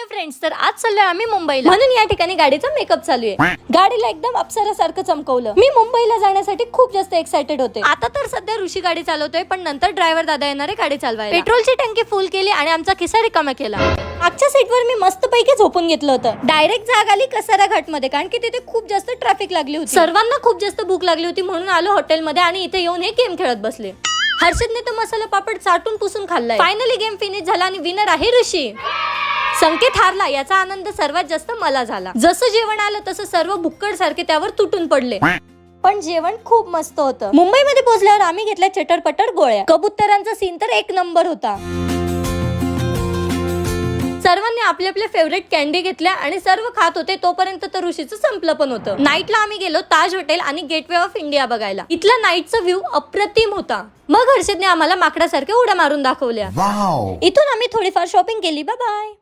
Friends, तर आज चाललोय आम्ही मुंबईला, म्हणून या ठिकाणी गाडीचा मेकअप चालू आहे. गाडीला एकदम अप्सरासारखं चमकवलं. मी मुंबईला जाण्यासाठी खूप जास्त एक्साइटेड होते. आता तर सध्या ऋषी गाडी चालवतोय, पण नंतर ड्रायव्हर दादा येणार आहे गाडी चालवायला. पेट्रोलची टंकी फुल केली आणि आमचा खिसा रिकामा केला. मागच्या सीटवर मी मस्तपैकी झोपून घेतलं होतं. डायरेक्ट जाग आली कसारा घाट मध्ये, कारण की तिथे खूप जास्त ट्रॅफिक लागली होती. सर्वांना खूप जास्त भूक लागली होती, म्हणून आलो हॉटेलमध्ये आणि इथे येऊन हे गेम खेळत बसले. हर्षदने तर मसाला पापड चाटून पुसून खाल्लाय. फायनली गेम फिनिश झाला आणि विनर आहे ऋषी. संकेत हारला, याचा आनंद सर्वात जास्त मला झाला. जसं जेवण आलं तसं सर्व भुक्कड सारखे त्यावर तुटून पडले. पण जेवण खूप मस्त होतं. मुंबईमध्ये पोहोचल्यावर आम्ही घेतल्या चटरपटर गोळ्या. कबुतरांचा सीन तर एक नंबर होता. सर्वांनी आपले आपले फेवरेट कॅन्डी घेतल्या आणि सर्व खात होते. तोपर्यंत तर ऋषीचं संपलं पण होतं. नाईटला आम्ही गेलो ताज हॉटेल आणि गेटवे ऑफ इंडिया बघायला. इथला नाईटचा व्ह्यू अप्रतिम होता. मग हर्षदने आम्हाला माकडासारख्या उड्या मारून दाखवल्या. इथून आम्ही थोडीफार शॉपिंग केली. Bye bye.